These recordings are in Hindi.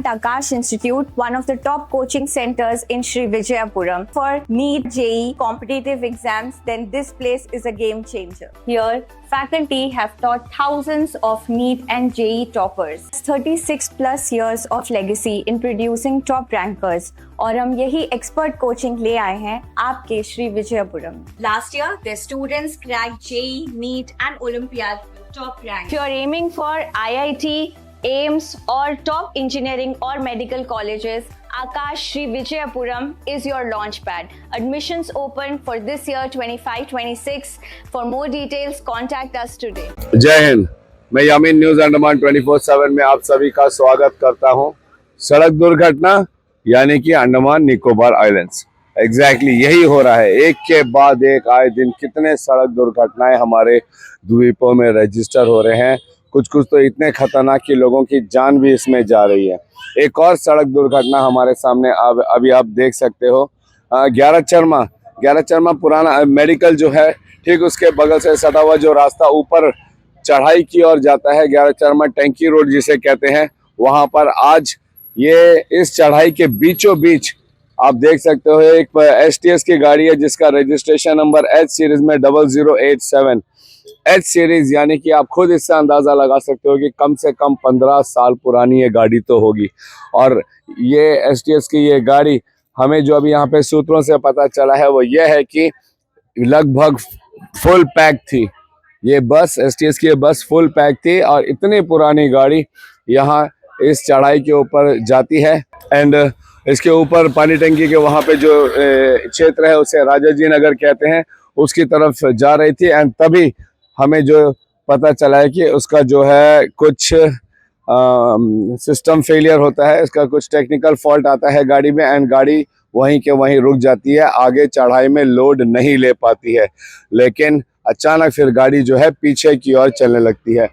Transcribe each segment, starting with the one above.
at Akash Institute, one of the top coaching centers in Sri Vijayapuram, for NEET JEE competitive exams, then this place is a game changer. Here, faculty have taught thousands of NEET and JEE toppers. 36 plus years of legacy in producing top rankers. और हम यही expert coaching ले आए हैं आपके Shri Vijayapuram. Last year, their students cracked JEE, NEET and Olympiad top rank. If you are aiming for IIT, AIMS or top engineering or medical colleges, Akash Sri Vijayapuram is your launchpad. Admissions open for this year 25-26. For more details, contact us today. जय हिंद, मैं यामीन न्यूज अंडमान 24/7 में आप सभी का स्वागत करता हूं। सड़क दुर्घटना यानी कि अंडमान निकोबार आइलैंड्स, एग्जैक्टली यही हो रहा है। एक के बाद एक आए दिन कितने सड़क दुर्घटनाएं हमारे द्वीपों में रजिस्टर हो रहे हैं। कुछ तो इतने खतरनाक कि लोगों की जान भी इसमें जा रही है। एक और सड़क दुर्घटना हमारे सामने अभी आप देख सकते हो। 11 चरमा पुराना मेडिकल जो है, ठीक उसके बगल से सटा हुआ जो रास्ता ऊपर चढ़ाई की ओर जाता है, 11 चरमा टैंकी रोड जिसे कहते हैं, वहां पर आज ये इस चढ़ाई के बीचों बीच आप देख सकते हो एक STS की गाड़ी है जिसका रजिस्ट्रेशन नंबर H सीरीज में 0087 H सीरीज, यानी कि आप खुद इससे अंदाजा लगा सकते हो कि कम से कम 15 साल पुरानी ये गाड़ी तो होगी। और ये STS की ये गाड़ी हमें जो अभी यहाँ पे सूत्रों से पता चला है वो ये है कि लगभग फुल पैक थी। ये बस STS की ये बस फुल पैक थी और इतनी पुरानी गाड़ी यहाँ इस चढ़ाई के ऊपर जाती है। एंड इसके ऊपर पानी टंकी के वहाँ पे जो क्षेत्र है उसे राजा जी नगर कहते हैं, उसकी तरफ जा रही थी। एंड तभी हमें जो पता चला है कि उसका जो है कुछ सिस्टम फेलियर होता है, इसका कुछ टेक्निकल फॉल्ट आता है गाड़ी में एंड गाड़ी वहीं के वहीं रुक जाती है, आगे चढ़ाई में लोड नहीं ले पाती है। लेकिन अचानक फिर गाड़ी जो है पीछे की ओर चलने लगती है।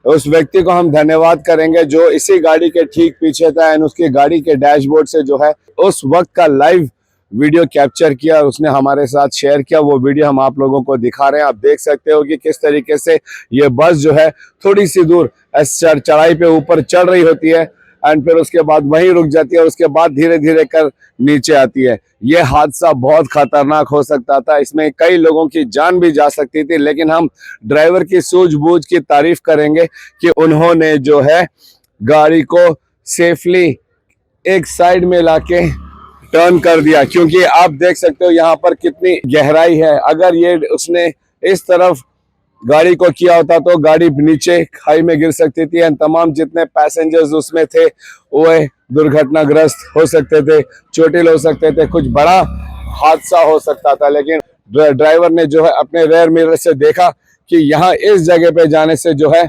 उस व्यक्ति को हम धन्यवाद करेंगे जो इसी गाड़ी के ठीक पीछे था एंड उसकी गाड़ी के डैशबोर्ड से जो है उस वक्त का लाइव वीडियो कैप्चर किया और उसने हमारे साथ शेयर किया। वो वीडियो हम आप लोगों को दिखा रहे हैं। आप देख सकते हो कि किस तरीके से ये बस जो है थोड़ी सी दूर चढ़ाई पे ऊपर चढ़ रही होती है एंड फिर उसके बाद वहीं रुक जाती है और उसके बाद धीरे धीरे कर नीचे आती है। ये हादसा बहुत खतरनाक हो सकता था, इसमें कई लोगों की जान भी जा सकती थी। लेकिन हम ड्राइवर की सूझबूझ की तारीफ करेंगे कि उन्होंने जो है गाड़ी को सेफली एक साइड में लाके टर्न कर दिया, क्योंकि आप देख सकते हो यहाँ पर कितनी गहराई है। अगर ये उसने इस तरफ गाड़ी को किया होता तो गाड़ी नीचे खाई में गिर सकती थी एंड तमाम जितने पैसेंजर्स उसमें थे वो दुर्घटनाग्रस्त हो सकते थे, चोटिल हो सकते थे, कुछ बड़ा हादसा हो सकता था। लेकिन ड्राइवर ने जो है अपने रेयर मिरर से देखा कि यहाँ इस जगह पे जाने से जो है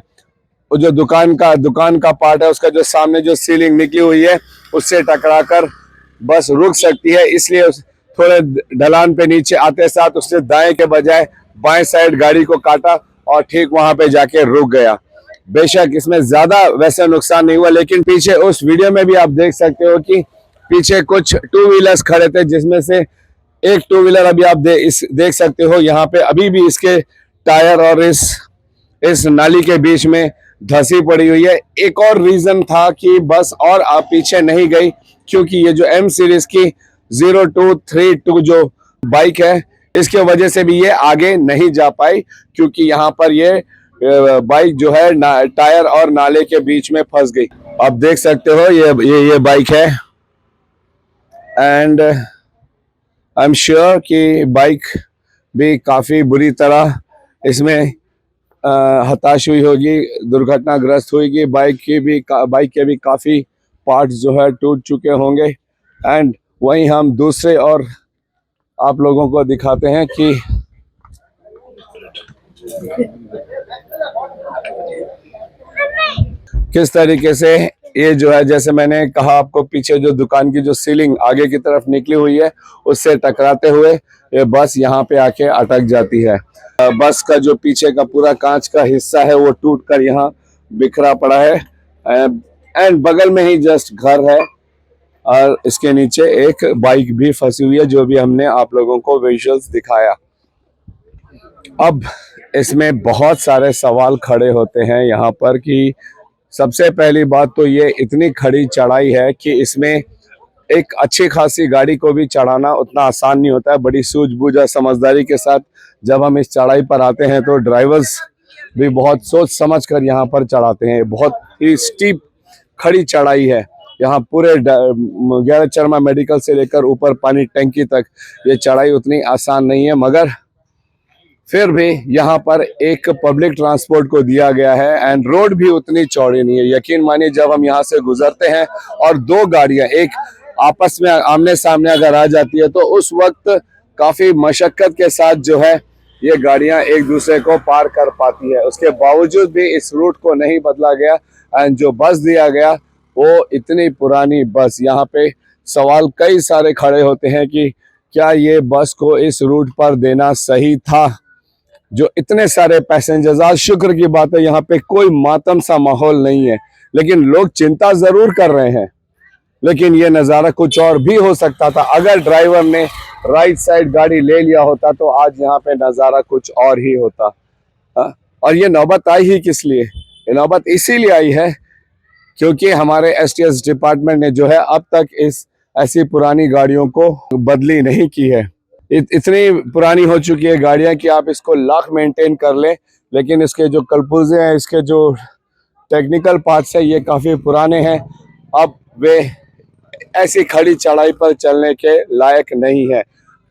जो दुकान का पार्ट है उसका जो सामने जो सीलिंग निकली हुई है उससे टकराकर बस रुक सकती है। इसलिए थोड़े ढलान पे नीचे आते साथ उसने दाएं के बजाय बाएं साइड गाड़ी को काटा और ठीक वहां पे जाके रुक गया। बेशक इसमें ज्यादा वैसे नुकसान नहीं हुआ, लेकिन पीछे उस वीडियो में भी आप देख सकते हो कि पीछे कुछ 2 व्हीलर्स खड़े थे, जिसमें से एक 2 व्हीलर अभी आप देख सकते हो यहाँ पे अभी भी इसके टायर और इस नाली के बीच में धंसी पड़ी हुई है। एक और रीजन था कि बस और आप पीछे नहीं गई, क्योंकि ये जो M सीरीज की 0232 जो बाइक है इसके वजह से भी ये आगे नहीं जा पाई, क्योंकि यहाँ पर ये बाइक जो है टायर और नाले के बीच में फंस गई। आप देख सकते हो ये बाइक है एंड आई एम श्योर कि बाइक भी काफी बुरी तरह इसमें हताश हुई होगी, दुर्घटनाग्रस्त हुई। बाइक के भी काफी पार्ट्स जो है टूट चुके होंगे। एंड वहीं हम दूसरे और आप लोगों को दिखाते हैं कि किस तरीके से ये जो है, जैसे मैंने कहा आपको, पीछे जो दुकान की जो सीलिंग आगे की तरफ निकली हुई है उससे टकराते हुए ये बस यहाँ पे आके अटक जाती है। बस का जो पीछे का पूरा कांच का हिस्सा है वो टूटकर यहाँ बिखरा पड़ा है एंड बगल में ही जस्ट घर है और इसके नीचे एक बाइक भी फंसी हुई है, जो भी हमने आप लोगों को विजुअल्स दिखाया। अब इसमें बहुत सारे सवाल खड़े होते हैं यहाँ पर कि सबसे पहली बात तो ये इतनी खड़ी चढ़ाई है कि इसमें एक अच्छी खासी गाड़ी को भी चढ़ाना उतना आसान नहीं होता है। बड़ी सूझबूझ और समझदारी के साथ जब हम इस चढ़ाई पर आते हैं तो ड्राइवर्स भी बहुत सोच समझ कर यहाँ पर चढ़ाते हैं। बहुत ही स्टीप खड़ी चढ़ाई है। यहाँ पूरे गैरज चरमा मेडिकल से लेकर ऊपर पानी टंकी तक ये चढ़ाई उतनी आसान नहीं है, मगर फिर भी यहाँ पर एक पब्लिक ट्रांसपोर्ट को दिया गया है एंड रोड भी उतनी चौड़ी नहीं है। यकीन मानिए जब हम यहाँ से गुजरते हैं और दो गाड़ियां एक आपस में आमने सामने अगर आ जाती है तो उस वक्त काफी मशक्कत के साथ जो है ये गाड़ियां एक दूसरे को पार कर पाती है। उसके बावजूद भी इस रूट को नहीं बदला गया एंड जो बस दिया गया वो इतनी पुरानी बस। यहाँ पे सवाल कई सारे खड़े होते हैं कि क्या ये बस को इस रूट पर देना सही था, जो इतने सारे पैसेंजर्स। आज शुक्र की बात है यहाँ पे कोई मातम सा माहौल नहीं है, लेकिन लोग चिंता जरूर कर रहे हैं। लेकिन ये नज़ारा कुछ और भी हो सकता था। अगर ड्राइवर ने राइट साइड गाड़ी ले लिया होता तो आज यहाँ पे नज़ारा कुछ और ही होता। और ये नौबत आई ही किस लिए? ये नौबत इसीलिए आई है क्योंकि हमारे एसटीएस डिपार्टमेंट ने जो है अब तक इस ऐसी पुरानी गाड़ियों को बदली नहीं की है। इतनी पुरानी हो चुकी है गाड़ियां कि आप इसको लाख मेंटेन कर लें, लेकिन इसके जो कलपुर्जे हैं, इसके जो टेक्निकल पार्ट्स है, ये काफ़ी पुराने हैं। अब वे ऐसी खड़ी चढ़ाई पर चलने के लायक नहीं है।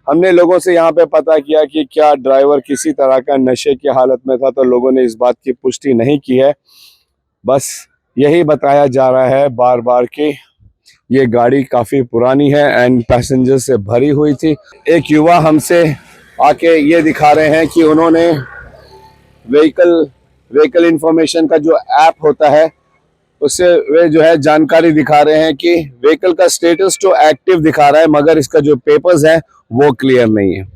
हमने लोगों से यहाँ पे पता किया कि क्या ड्राइवर किसी तरह का नशे की हालत में था, तो लोगों ने इस बात की पुष्टि नहीं की है। बस यही बताया जा रहा है बार बार कि ये गाड़ी काफ़ी पुरानी है एंड पैसेंजर से भरी हुई थी। एक युवा हमसे आके ये दिखा रहे हैं कि उन्होंने व्हीकल इंफॉर्मेशन का जो ऐप होता है उससे वे जो है जानकारी दिखा रहे हैं कि व्हीकल का स्टेटस तो एक्टिव दिखा रहा है, मगर इसका जो पेपर्स है वो क्लियर नहीं है।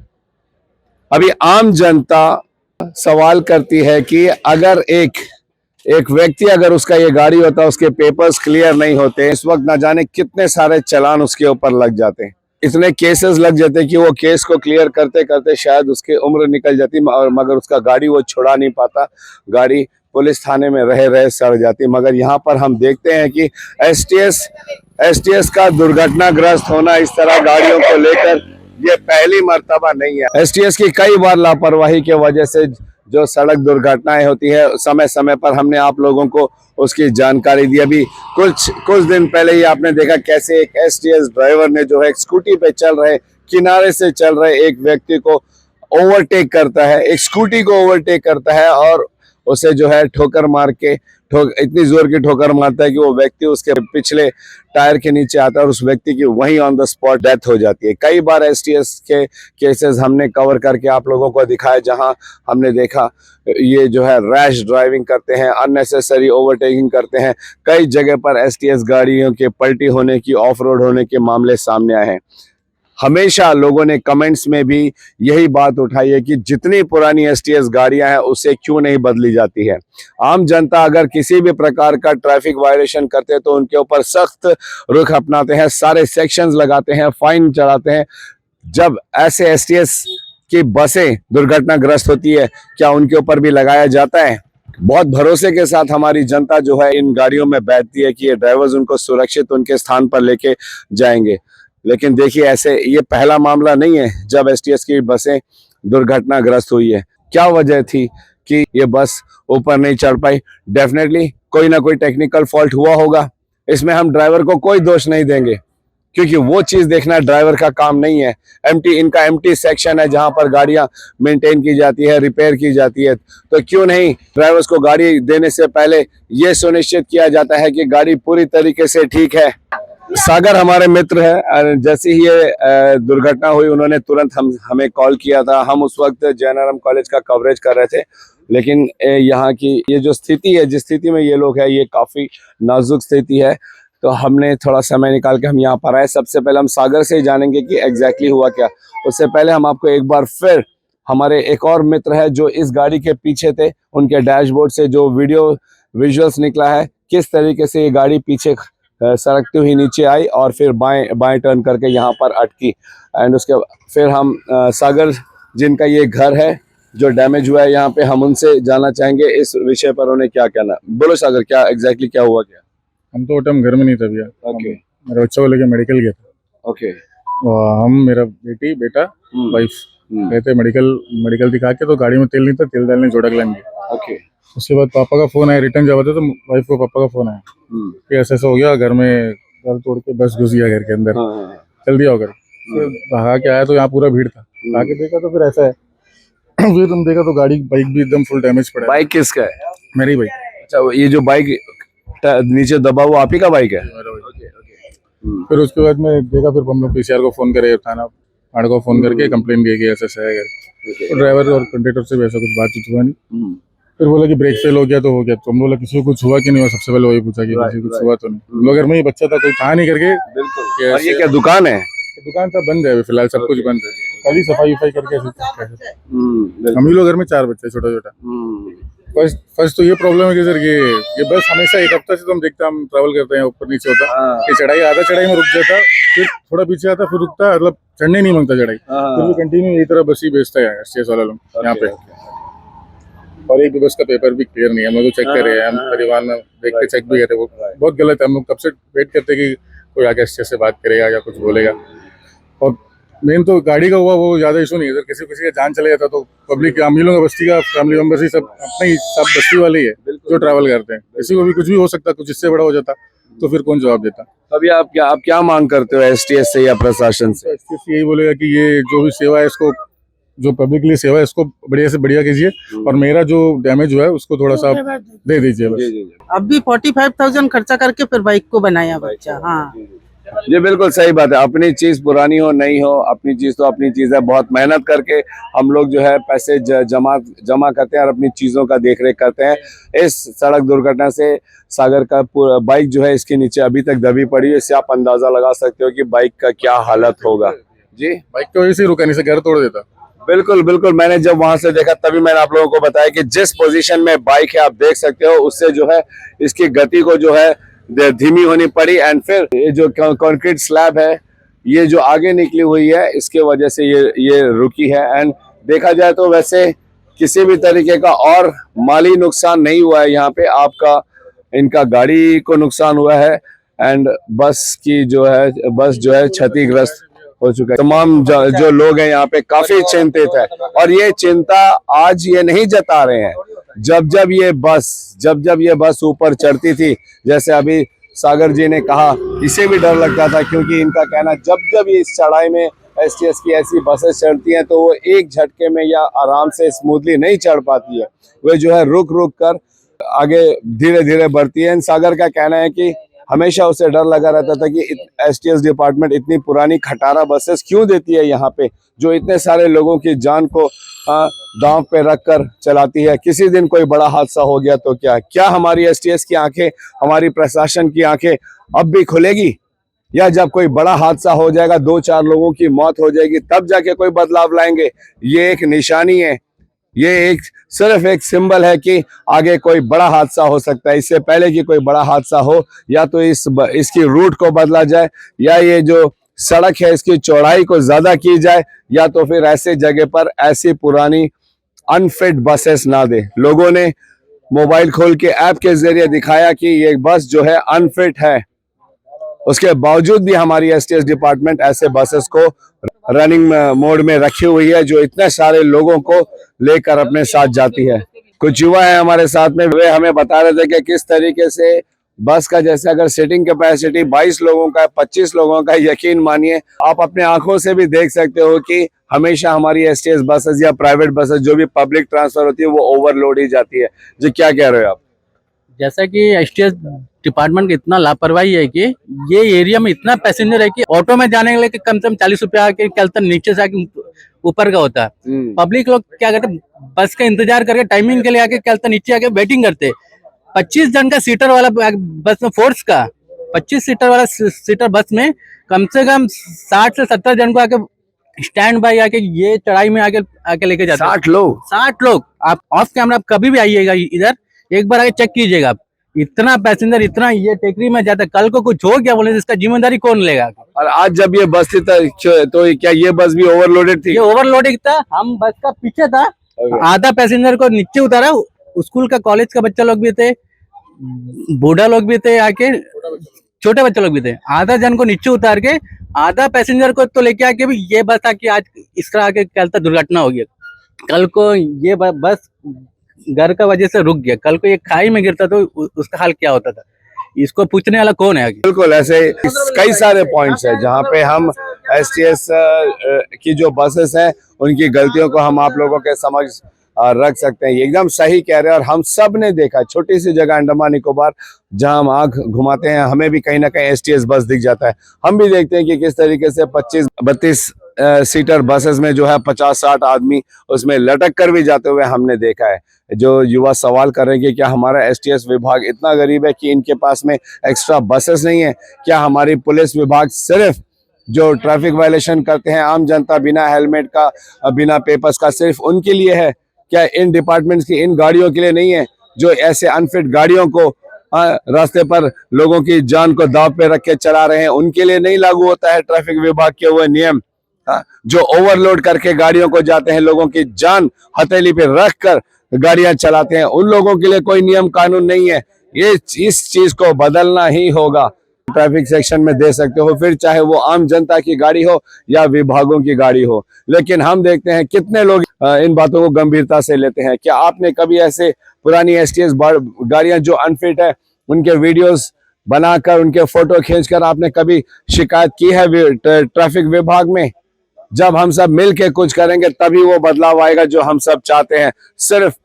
अभी आम जनता सवाल करती है कि अगर एक व्यक्ति अगर उसका ये गाड़ी होता है, उसके पेपर्स क्लियर नहीं होते, इस वक्त ना जाने कितने सारे चालान उसके ऊपर लग जाते हैं। इतने केसेस लग जाते कि वो केस को क्लियर करते करते शायद उसकी उम्र निकल जाती, मगर उसका गाड़ी वो छुड़ा नहीं पाता। गाड़ी पुलिस थाने में रहे सड़ जाती। मगर यहाँ पर हम देखते हैं कि एसटीएस का दुर्घटनाग्रस्त होना इस तरह गाड़ियों को लेकर ये पहली मर्तबा नहीं है। एसटीएस की कई बार लापरवाही के वजह से जो सड़क दुर्घटनाएं होती है, समय समय पर हमने आप लोगों को उसकी जानकारी दी। अभी कुछ दिन पहले ही आपने देखा कैसे एक एसटीएस ड्राइवर ने जो है एक स्कूटी पे चल रहे किनारे से चल रहे एक व्यक्ति को ओवरटेक करता है, एक स्कूटी को ओवरटेक करता है और उसे जो है ठोकर मार के इतनी जोर की ठोकर मारता है कि वो व्यक्ति उसके पिछले टायर के नीचे आता है और उस व्यक्ति की वहीं ऑन द स्पॉट डेथ हो जाती है। कई बार एसटीएस के केसेस हमने कवर करके आप लोगों को दिखाया जहां हमने देखा ये जो है रैश ड्राइविंग करते हैं, अननेसेसरी ओवरटेकिंग करते हैं। कई जगह पर एसटीएस गाड़ियों के पलटी होने की, ऑफ रोड होने के मामले सामने आए हैं। हमेशा लोगों ने कमेंट्स में भी यही बात उठाई है कि जितनी पुरानी एसटीएस गाड़ियां हैं उसे क्यों नहीं बदली जाती है। आम जनता अगर किसी भी प्रकार का ट्रैफिक वायलेशन करते हैं तो उनके ऊपर सख्त रुख अपनाते हैं, सारे सेक्शंस लगाते हैं, फाइन चढ़ाते हैं। जब ऐसे एसटीएस की बसें दुर्घटनाग्रस्त होती है, क्या उनके ऊपर भी लगाया जाता है? बहुत भरोसे के साथ हमारी जनता जो है इन गाड़ियों में बैठती है कि ये ड्राइवर्स उनको सुरक्षित उनके स्थान पर लेके जाएंगे। लेकिन देखिए ऐसे ये पहला मामला नहीं है जब एसटीएस की बसें दुर्घटनाग्रस्त हुई है। क्या वजह थी कि ये बस ऊपर नहीं चढ़ पाई? डेफिनेटली कोई ना कोई टेक्निकल फॉल्ट हुआ होगा। इसमें हम ड्राइवर को कोई दोष नहीं देंगे क्योंकि वो चीज़ देखना ड्राइवर का काम नहीं है। इनका एम्प्टी सेक्शन है जहां पर गाड़ियां मेंटेन की जाती है, रिपेयर की जाती है। तो क्यों नहीं ड्राइवर्स को गाड़ी देने से पहले ये सुनिश्चित किया जाता है कि गाड़ी पूरी तरीके से ठीक है। सागर हमारे मित्र है, जैसे ही ये दुर्घटना हुई उन्होंने तुरंत हमें कॉल किया था। हम उस वक्त जैनाराम कॉलेज का कवरेज कर रहे थे, लेकिन यहाँ की ये जो स्थिति है, जिस स्थिति में ये लोग हैं, ये काफ़ी नाजुक स्थिति है। तो हमने थोड़ा समय निकाल के हम यहाँ पर आए। सबसे पहले हम सागर से ही जानेंगे कि एग्जैक्टली हुआ क्या। उससे पहले हम आपको एक बार फिर हमारे एक और मित्र है जो इस गाड़ी के पीछे थे, उनके डैशबोर्ड से जो विजुअल्स निकला है, किस तरीके से ये गाड़ी पीछे सरकती हुई नीचे आई और फिर बाएं टर्न करके यहाँ पर अटकी। एंड उसके फिर हम सागर जिनका ये घर है जो डैमेज हुआ है यहाँ पे, हम उनसे जानना चाहेंगे इस विषय पर उन्हें क्या कहना। बोलो सागर, क्या एग्जैक्टली क्या हुआ क्या? हम तो टाइम घर में नहीं था भैया। ओके मेरे बच्चों को लेके मेडिकल गया था। ओके हम, मेरा बेटा, वाइफ गए थे मेडिकल दिखा के। तो गाड़ी में तेल नहीं था, तेल डालने जोड़ा क्लाइम गया। ओके उसके बाद पापा का फोन आया, रिटर्न जब आते तो वाइफ को पापा का फोन आया कि ऐसा ऐसा हो गया, घर में घर तोड़ के बस घुस गया घर के अंदर, चल दिया होकर। फिर भागा के आया तो यहाँ पूरा भीड़ था। आके देखा तो फिर ऐसा है। फिर तुम देखा तो बाइक भी एकदम फुल डैमेज पड़ा है। बाइक किसका है? मेरी बाइक। अच्छा, ये जो बाइक नीचे दबा हुआ आप ही का बाइक है? फिर उसके बाद में देखा, फिर हम लोग पीसीआर को फोन करे, थाना को फोन करके कंप्लेन दिए कि ऐसा है करके। तो ड्राइवर और कंडक्टर से भी ऐसा कुछ बातचीत हुआ नहीं। फिर बोला कि ब्रेक फेल हो गया तो हो गया। तो हम बोला किसी को कुछ हुआ कि नहीं हुआ, सबसे पहले वही पूछा कि किसी को कुछ हुआ तो नहीं। हम लोग घर में ही बच्चा था, कोई था नहीं करके। और ये क्या दुकान है? दुकान तो बंद है अभी फिलहाल, सब कुछ बंद है। कल ही सफाई करके हम ही लोग घर में 4 बच्चे छोटा छोटा। फर्स्ट तो ये प्रॉब्लम है कि सर ये बस हमेशा एक हफ्ता से तो हम देखते हैं, हम ट्रैवल करते हैं, ऊपर नीचे होता ये चढ़ाई, आधा चढ़ाई में रुक जाता, फिर थोड़ा पीछे आता, फिर रुकता, मतलब चढ़ने नहीं मांगता चढ़ाई, फिर भी कंटिन्यू यही तरह बस ही बेचता है एसटीएस वाला लोग यहाँ पे। और एक भी बस का पेपर भी क्लियर नहीं है। हम लोग चेक कर रहे हैं, हम परिवार में देख के चेक भी करते, वो बहुत गलत है। हम लोग कब से वेट करते कि कोई आगे एसटीएस से बात करेगा या कुछ बोलेगा। और मेन तो गाड़ी का हुआ वो ज्यादा इशू नहीं है। अगर किसी का जान चले जाता तो पब्लिक, हम ही लोग बस्ती का फैमिली मेंबर्स ही सब अपने ही, सब बस्ती वाले ही है जो ट्रैवल करते हैं। किसी को भी कुछ भी हो सकता, कुछ इससे बड़ा हो जाता तो फिर कौन जवाब देता। अभी आप क्या मांग करते हो एसटीएस से या प्रशासन से? एसटीएस यही बोलेगा कि ये जो भी सेवा है, इसको जो पब्लिक के लिए सेवा है, इसको बढ़िया से बढ़िया कीजिए, और मेरा जो डैमेज हुआ है उसको थोड़ा सा दे दीजिए बस। अब भी 45,000 खर्चा करके फिर बाइक को बनाया बच्चा। हाँ जी बिल्कुल सही बात है। अपनी चीज पुरानी हो नहीं हो, अपनी चीज तो अपनी चीज है। बहुत मेहनत करके हम लोग जो है पैसे जमा करते हैं और अपनी चीजों का देखरेख करते हैं। इस सड़क दुर्घटना से सागर का बाइक जो है इसके नीचे अभी तक दबी पड़ी है। इससे आप अंदाजा लगा सकते हो कि बाइक का क्या हालत होगा। जी, बाइक की वजह से रुका, नहीं से घर तोड़ देता। बिल्कुल बिल्कुल, मैंने जब वहां से देखा तभी मैंने आप लोगों को बताया कि जिस पोजीशन में बाइक है आप देख सकते हो, उससे जो है इसकी गति को जो है धीमी होनी पड़ी। एंड फिर ये जो कंक्रीट स्लैब है, ये जो आगे निकली हुई है, इसके वजह से ये रुकी है। एंड देखा जाए तो वैसे किसी भी तरीके का और माली नुकसान नहीं हुआ है यहाँ पे। आपका इनका गाड़ी को नुकसान हुआ है एंड बस जो है क्षतिग्रस्त हो चुका है। तमाम जो लोग हैं यहाँ पे काफी चिंतित है, और ये चिंता आज ये नहीं जता रहे हैं। जब ये बस ऊपर चढ़ती थी, जैसे अभी सागर जी ने कहा, इसे भी डर लगता था, क्योंकि इनका कहना जब ये इस चढ़ाई में एसटीएस की ऐसी बसेस चढ़ती हैं तो वो एक झटके में या आराम से स्मूथली नहीं चढ़ पाती है। वे जो है रुक कर आगे धीरे धीरे बढ़ती है। सागर का कहना है कि हमेशा उसे डर लगा रहता था कि एसटीएस डिपार्टमेंट इतनी पुरानी खटारा बसेस क्यों देती है यहाँ पे, जो इतने सारे लोगों की जान को दांव पे रखकर चलाती है। किसी दिन कोई बड़ा हादसा हो गया तो क्या हमारी एसटीएस की आंखें, हमारी प्रशासन की आंखें अब भी खुलेगी? या जब कोई बड़ा हादसा हो जाएगा, 2-4 लोगों की मौत हो जाएगी, तब जाके कोई बदलाव लाएंगे? ये एक निशानी है, ये सिर्फ एक सिंबल है कि आगे कोई बड़ा हादसा हो सकता है। इससे पहले कि कोई बड़ा हादसा हो, या तो इसकी रूट को बदला जाए, या ये जो सड़क है इसकी चौड़ाई को ज्यादा की जाए, या तो फिर ऐसे जगह पर ऐसी पुरानी अनफिट बसेस ना दे। लोगों ने मोबाइल खोल के ऐप के जरिए दिखाया कि ये बस जो है अनफिट है, उसके बावजूद भी हमारी एसटीएस डिपार्टमेंट ऐसे बसेस को रनिंग मोड में रखी हुई है, जो इतने सारे लोगों को लेकर अपने साथ जाती है। कुछ युवा है हमारे साथ में, वे हमें बता रहे थे कि किस तरीके से बस का, जैसे अगर सीटिंग कैपेसिटी 22 लोगों का, 25 लोगों का, यकीन मानिए आप अपने आंखों से भी देख सकते हो कि हमेशा हमारी एसटीएस बसेस या प्राइवेट बसेस जो भी पब्लिक ट्रांसफर होती है वो ओवरलोड ही जाती है। जी, क्या कह रहे हो आप? जैसा कि एसटीएस डिपार्टमेंट की इतना लापरवाही है कि ये एरिया में इतना पैसेंजर है कि ऑटो में जाने के लिए कम से कम 40 रुपया के चलता, नीचे से आके ऊपर का होता है। पब्लिक लोग क्या करते, बस का इंतजार करके टाइमिंग के लिए आके चलता, नीचे आके वेटिंग करते। 25 जन का सीटर वाला बस में, फोर्स का 25 सीटर वाला सीटर बस में कम से कम 60 से 70 जन को आके स्टैंड बाई आके ये चढ़ाई में आके लेके जाते। 60 लोग। आप ऑफ कैमरा कभी भी आइएगा इधर, एक बार आके चेक कीजिएगा आप। इतना पैसेंजर, इतना ये टेकरी में जाता है, कल को कुछ हो गया बोले इसका जिम्मेदारी कौन लेगा? और आज जब ये बस थी तो क्या ये बस भी ओवरलोडेड थी? ये ओवरलोडेड था। हम बस का पीछे था, आधा पैसेंजर को नीचे उतारा, स्कूल का कॉलेज का बच्चा लोग भी थे, बूढ़ा लोग भी थे, आके छोटे बच्चे लोग भी थे, आधा जन को नीचे उतार के आधा पैसेंजर को तो लेके आके भी ये बस था कि आज इस तरह के कल तक दुर्घटना हो गई। कल को ये बस घर का वजह से रुक गया, कल को ये खाई में गिरता तो उसका हाल क्या होता था, इसको पूछने वाला कौन है आगे? बिल्कुल ऐसे कई सारे पॉइंट्स हैं जहाँ पे हम एसटीएस की जो बसेस हैं उनकी गलतियों को हम आप लोगों के समझ रख सकते हैं। ये एकदम सही कह रहे हैं और हम सब ने देखा, छोटी सी जगह अंडमान निकोबार जहाँ हम आंख घुमाते हैं हमें भी कहीं ना कहीं एसटीएस बस दिख जाता है। हम भी देखते हैं कि किस तरीके से 25-32 सीटर बसेस में जो है 50-60 आदमी उसमें लटक कर भी जाते हुए हमने देखा है। जो युवा सवाल कर रहे हैं कि क्या हमारा एसटीएस विभाग इतना गरीब है कि इनके पास में एक्स्ट्रा बसेस नहीं है? क्या हमारी पुलिस विभाग सिर्फ जो ट्रैफिक वायलेशन करते हैं आम जनता बिना हेलमेट का बिना पेपर्स का सिर्फ उनके लिए है? क्या इन डिपार्टमेंट्स की इन गाड़ियों के लिए नहीं है जो ऐसे अनफिट गाड़ियों को रास्ते पर लोगों की जान को दांव पे रख के चला रहे हैं उनके लिए नहीं लागू होता है ट्रैफिक विभाग के वो नियम? जो ओवरलोड करके गाड़ियों को जाते हैं, लोगों की जान हथेली पे रख कर गाड़ियां चलाते हैं, उन लोगों के लिए कोई नियम कानून नहीं है। ये इस चीज को बदलना ही होगा। ट्रैफिक सेक्शन में दे सकते हो, फिर चाहे वो आम जनता की गाड़ी हो या विभागों की गाड़ी हो, लेकिन हम देखते हैं कितने लोग इन बातों को गंभीरता से लेते हैं। क्या आपने कभी ऐसे पुरानी एसटीएस गाड़ियां जो अनफिट है उनके वीडियोस बनाकर उनके फोटो खींचकर आपने कभी शिकायत की है ट्रैफिक विभाग में? जब हम सब मिल के कुछ करेंगे तभी वो बदलाव आएगा जो हम सब चाहते हैं। सिर्फ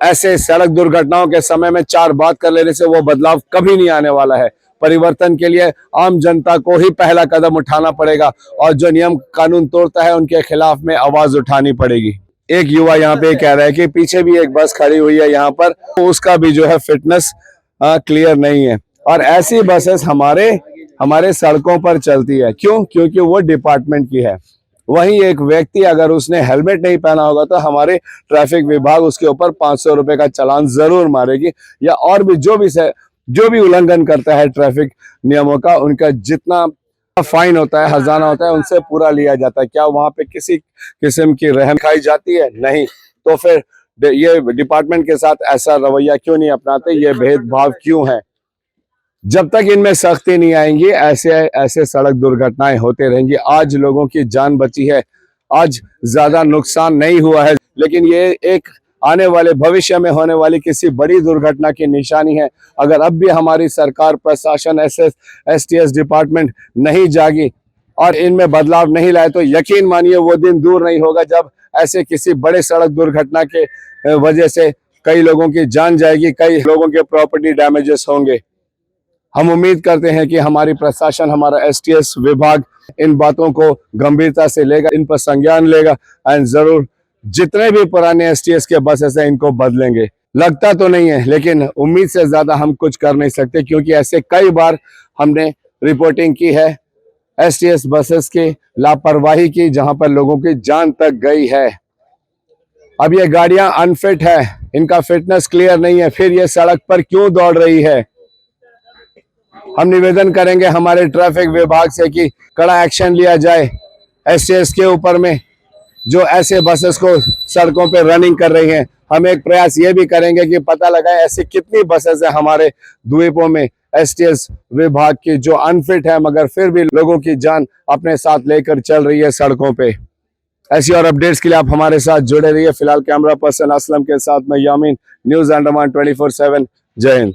ऐसे सड़क दुर्घटनाओं के समय में 4 बात कर लेने से वो बदलाव कभी नहीं आने वाला है। परिवर्तन के लिए आम जनता को ही पहला कदम उठाना पड़ेगा और जो नियम कानून तोड़ता है उनके खिलाफ में आवाज उठानी पड़ेगी। एक युवा यहाँ पे कह रहा है कि पीछे भी एक बस खड़ी हुई है यहाँ पर, उसका भी जो है फिटनेस क्लियर नहीं है और ऐसी बसेस हमारे सड़कों पर चलती है। क्यों? क्योंकि वो डिपार्टमेंट की है। वहीं एक व्यक्ति अगर उसने हेलमेट नहीं पहना होगा तो हमारे ट्रैफिक विभाग उसके ऊपर 500 रुपए का चालान जरूर मारेगी या और भी जो भी उल्लंघन करता है ट्रैफिक नियमों का उनका जितना फाइन होता है, हर्जाना होता है, उनसे पूरा लिया जाता है। क्या वहां पे किसी किस्म की रहम खाई जाती है? नहीं। तो फिर ये डिपार्टमेंट के साथ ऐसा रवैया क्यों नहीं अपनाते? ये भेदभाव क्यों है? जब तक इनमें सख्ती नहीं आएंगी ऐसे सड़क दुर्घटनाएं होते रहेंगी। आज लोगों की जान बची है, आज ज्यादा नुकसान नहीं हुआ है, लेकिन ये एक आने वाले भविष्य में होने वाली किसी बड़ी दुर्घटना की निशानी है। अगर अब भी हमारी सरकार, प्रशासन, एसटीएस डिपार्टमेंट नहीं जागी और इनमें बदलाव नहीं लाए तो यकीन मानिए वो दिन दूर नहीं होगा जब ऐसे किसी बड़े सड़क दुर्घटना के वजह से कई लोगों की जान जाएगी, कई लोगों के प्रॉपर्टी डैमेजेस होंगे। हम उम्मीद करते हैं कि हमारी प्रशासन, हमारा एसटीएस विभाग इन बातों को गंभीरता से लेगा, इन पर संज्ञान लेगा एंड जरूर जितने भी पुराने एसटीएस के बसेस हैं इनको बदलेंगे। लगता तो नहीं है लेकिन उम्मीद से ज्यादा हम कुछ कर नहीं सकते क्योंकि ऐसे कई बार हमने रिपोर्टिंग की है एसटीएस बसेस की लापरवाही की जहां पर लोगों की जान तक गई है। अब ये गाड़ियां अनफिट है, इनका फिटनेस क्लियर नहीं है, फिर ये सड़क पर क्यों दौड़ रही है? हम निवेदन करेंगे हमारे ट्रैफिक विभाग से कि कड़ा एक्शन लिया जाए एसटीएस के ऊपर में जो ऐसे बसेस को सड़कों पे रनिंग कर रही हैं। हम एक प्रयास ये भी करेंगे कि पता लगाए ऐसी कितनी बसेस हैं हमारे द्वीपों में एसटीएस विभाग की जो अनफिट है मगर फिर भी लोगों की जान अपने साथ लेकर चल रही है सड़कों पे। ऐसी और अपडेट्स के लिए आप हमारे साथ जुड़े रहिए। फिलहाल कैमरा पर्सन असलम के साथ मैं यामीन, न्यूज अंडमान 24/7। जय हिंद।